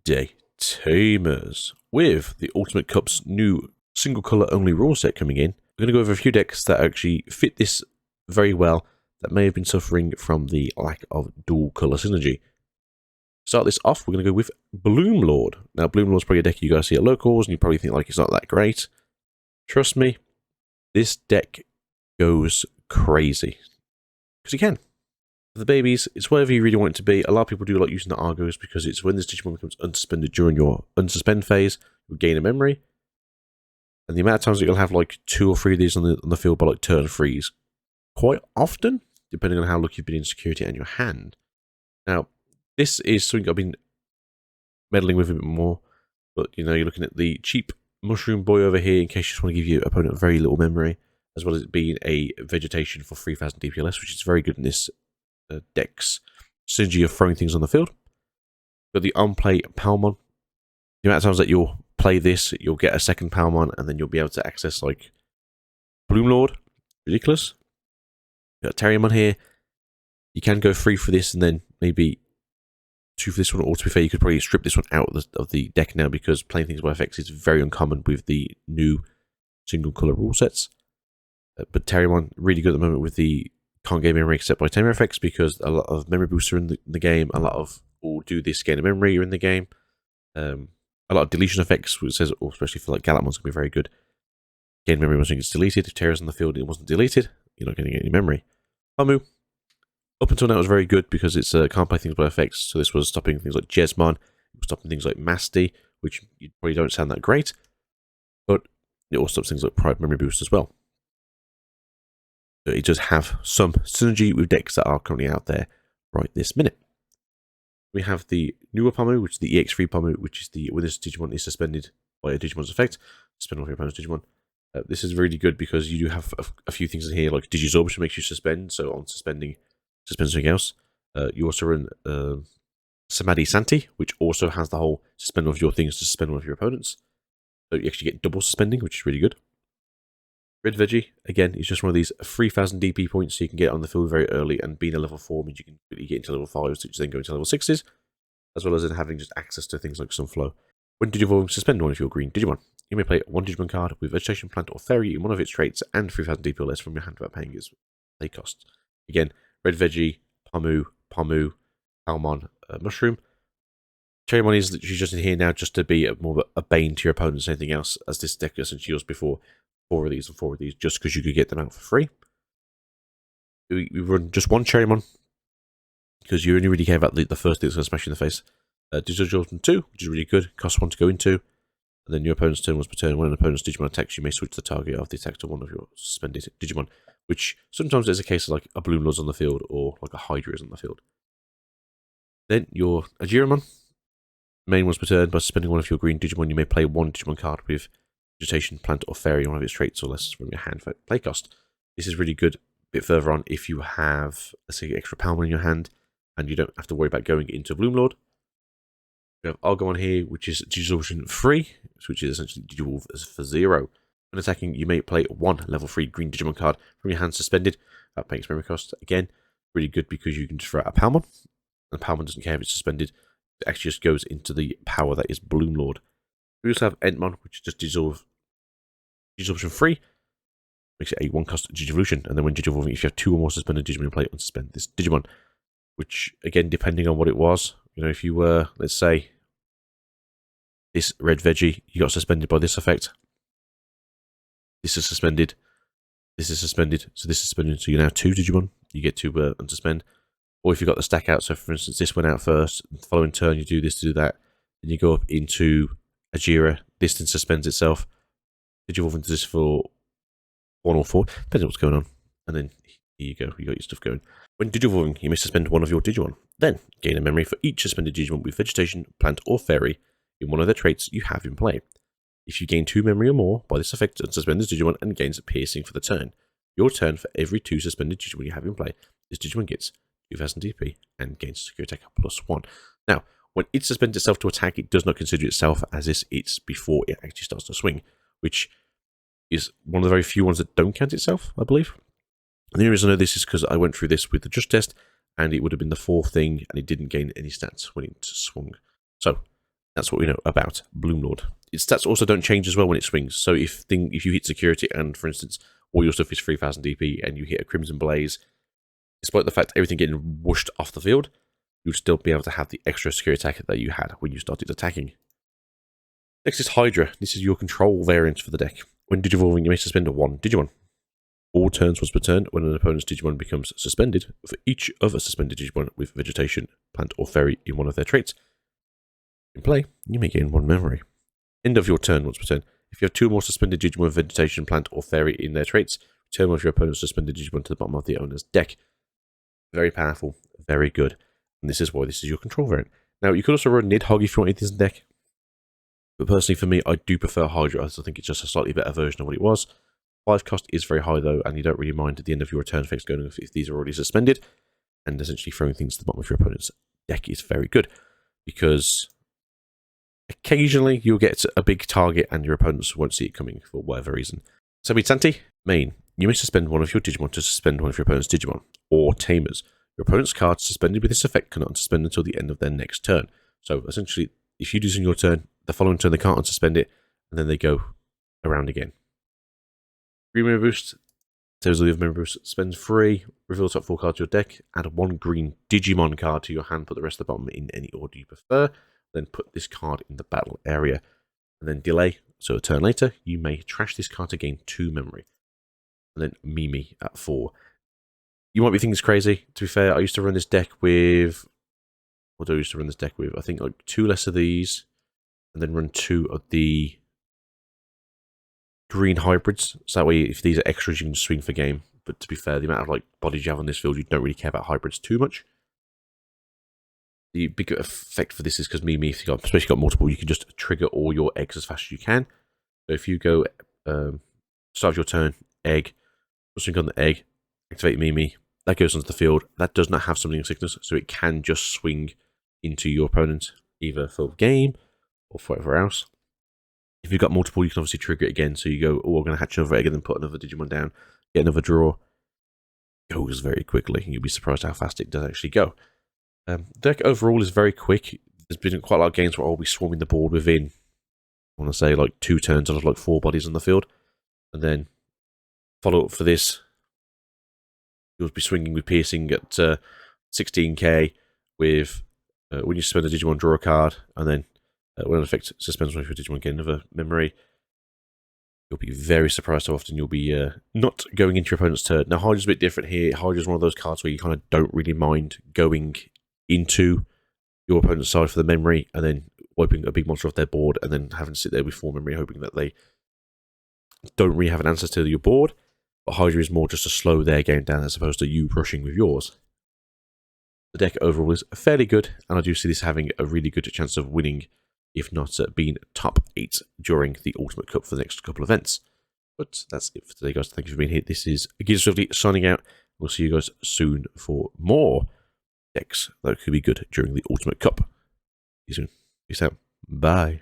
day, Tamers. With the Ultimate Cup's new single colour only rule set coming in, we're going to go over a few decks that actually fit this very well that may have been suffering from the lack of dual colour synergy. Start this off, we're going to go with Bloomlord. Now, Bloomlord's probably a deck you guys see at locals, and you probably think like it's not that great. Trust me, this deck goes crazy. Because you can. For the babies, it's whatever you really want it to be. A lot of people do like using the Argos because it's when this Digimon becomes unsuspended during your unsuspend phase, you'll gain a memory. And the amount of times that you'll have like 2 or 3 of these on the field by like turn 3s quite often, depending on how lucky you've been in security and your hand. Now, this is something I've been meddling with a bit more, but you know, you're looking at the cheap mushroom boy over here in case you just want to give your opponent very little memory, as well as it being a vegetation for 3000 DPLS, which is very good in this deck's synergy of throwing things on the field. Got the on-play Palmon. The amount of times that you'll play this, you'll get a second Palmon, and then you'll be able to access like Bloomlord. Ridiculous. Got Terriermon here. You can go 3 for this, and then maybe 2 for this one, or to be fair, you could probably strip this one out of the deck now because playing things by effects is very uncommon with the new single colour rule sets. But Terriermon, really good at the moment with the can't gain memory except by Tamer effects because a lot of memory boosts are in the game. A lot of all do this gain of memory are in the game. A lot of deletion effects, which says, especially for like Galatmon's going to be very good. Gain memory once it gets deleted. If Terra's on the field and it wasn't deleted, you're not going to get any memory. Pamu, up until now, was very good because it's can't play things by effects. So this was stopping things like Jesmon, stopping things like Masty, which you probably don't sound that great, but it also stops things like Pride Memory Boost as well. So it does have some synergy with decks that are currently out there right this minute. We have the newer Pamu, which is the EX3 Pamu, which is the when this Digimon is suspended by a Digimon's effect, suspend off your opponent's Digimon. This is really good because you do have a few things in here like Digizorb, which makes you suspend. So on suspend something else. You also run Samadhi Santi, which also has the whole suspend one of your things to suspend one of your opponents. So you actually get double suspending, which is really good. Red Veggie, again, is just one of these 3000 DP points, so you can get on the field very early, and being a level 4 means you can quickly get into level 5s, which then go into level 6s, as well as in having just access to things like Sunflow. When Digivolving, suspend one of your green Digimon. You may play one Digimon card with Vegetation, Plant, or Fairy in one of its traits, and 3000 DP or less from your hand without paying its play cost. Again, Red Veggie, Pamu, Palmon, Mushroom. Terriermon is literally just in here now just to be more of a bane to your opponents than anything else, as this deck essentially was before. 4 of these and 4 of these, just because you could get them out for free. We run just one Terriermon, because you only really care about the first thing that's going to smash you in the face. Digital Jordan 2, which is really good, costs 1 to go into. And then your opponent's turn once per turn. When an opponent's Digimon attacks, you may switch the target of the attack to one of your suspended Digimon, which sometimes there's a case of like a Bloomlord's on the field or like a Hydra is on the field. Then your Agiramon, main once per turn. By suspending one of your green Digimon, you may play one Digimon card with Vegetation, Plant, or Fairy, one of its traits or less from your hand for play cost. This is really good a bit further on if you have, let's say, extra Palmon in your hand and you don't have to worry about going into Bloomlord. We have Argon here, which is Digivolve 3, which is essentially Digivolve for 0. When attacking, you may play one level 3 green Digimon card from your hand suspended without paying its memory cost. Again, really good because you can just throw out a Palmon, and Palmon doesn't care if it's suspended. It actually just goes into the power that is Bloomlord. We also have Entmon, which is just Digivolution 3, makes it a 1-cost Digivolution, and then when Digivolving, if you have 2 or more suspended Digimon, you play unsuspend this Digimon, which, again, depending on what it was, you know, if you were, let's say, this Red Veggie, you got suspended by this effect, this is suspended, so this is suspended, so you're now 2 Digimon, you get to unsuspend, or if you got the stack out, so for instance, this went out first, the following turn you do this to do that, then you go up into Agira, this then suspends itself, Digivolve into this for 1 or 4, depending on what's going on. And then here you go, you got your stuff going. When Digivolving, you may suspend one of your Digimon. Then gain a memory for each suspended Digimon with Vegetation, Plant, or Fairy in one of the traits you have in play. If you gain 2 memory or more by this effect, unsuspend this Digimon and gains Piercing for the turn. Your turn for every 2 suspended Digimon you have in play, this Digimon gets 2000 DP and gains Secure Attack +1. Now, when it suspends itself to attack, it does not consider itself as it's before it actually starts to swing, which is one of the very few ones that don't count itself, I believe. And the only reason I know this is because I went through this with the Just test, and it would have been the 4th thing, and it didn't gain any stats when it swung. So, That's what we know about Bloomlord. Its stats also don't change as well when it swings. So if you hit security and, for instance, all your stuff is 3000 DP and you hit a Crimson Blaze, despite the fact everything getting whooshed off the field, you'll still be able to have the extra security attack that you had when you started attacking. Next is Hydra. This is your control variant for the deck. When Digivolving, you may suspend one Digimon. All turns once per turn, when an opponent's Digimon becomes suspended, for each other suspended Digimon with Vegetation, Plant, or Fairy in one of their traits. In play, you may gain 1 memory. End of your turn once per turn. If you have 2 more suspended Digimon with Vegetation, Plant, or Fairy in their traits, return one of your opponent's suspended Digimon to the bottom of the owner's deck. Very powerful, very good. And this is why this is your control variant. Now, you could also run Nidhogg if you wanted this deck. But personally, for me, I do prefer Hydra. I think it's just a slightly better version of what it was. 5 cost is very high, though, and you don't really mind at the end of your return effects going if these are already suspended. And essentially throwing things to the bottom of your opponent's deck is very good. Because occasionally you'll get a big target and your opponents won't see it coming for whatever reason. Santi, main. You may suspend one of your Digimon to suspend one of your opponent's Digimon. Or Tamers. Your opponent's card suspended with this effect cannot unsuspend until the end of their next turn. So essentially, if you do this in your turn, the following turn they can't unsuspend it, and then they go around again. Green Memory Boost. Tamers of Memory Boost. Spend 3, reveal the top 4 cards to your deck, add 1 green Digimon card to your hand, put the rest of the bottom in any order you prefer, then put this card in the battle area, and then delay. So a turn later, you may trash this card to gain 2 memory. And then Mimi at 4. You might be thinking it's crazy. To be fair, I used to run this deck with... What do I used to run this deck with? I think like 2 less of these, and then run 2 of the green hybrids. So that way, if these are extras, you can swing for game. But to be fair, the amount of like bodies you have on this field, you don't really care about hybrids too much. The big effect for this is because Mimi, if especially got multiple, you can just trigger all your eggs as fast as you can. So if you go start of your turn, egg, swing on the egg, activate Mimi, that goes onto the field. That does not have Summoning Sickness, so it can just swing into your opponent, either for game or for whatever else. If you've got multiple, you can obviously trigger it again. So you go, oh, I'm going to hatch another egg and then put another Digimon down, get another draw. It goes very quickly. You'll be surprised how fast it does actually go. The deck overall is very quick. There's been quite a lot of games where I'll be swarming the board within, I want to say, like 2 turns. I'll have like 4 bodies on the field. And then follow up for this. You'll be swinging with Piercing at 16k with, when you suspend a Digimon, draw a card, and then when an effect suspends one of your Digimon, get another memory. You'll be very surprised how often you'll be not going into your opponent's turn. Now, Hydra's a bit different here. Hydra's one of those cards where you kind of don't really mind going into your opponent's side for the memory and then wiping a big monster off their board and then having to sit there with 4 memory hoping that they don't really have an answer to your board. But Hydra is more just to slow their game down as opposed to you rushing with yours. The deck overall is fairly good, and I do see this having a really good chance of winning, if not being top 8 during the Ultimate Cup for the next couple of events. But that's it for today, guys. Thank you for being here. This is Gears Swiftly signing out. We'll see you guys soon for more decks that could be good during the Ultimate Cup. See you soon. Peace out. Bye.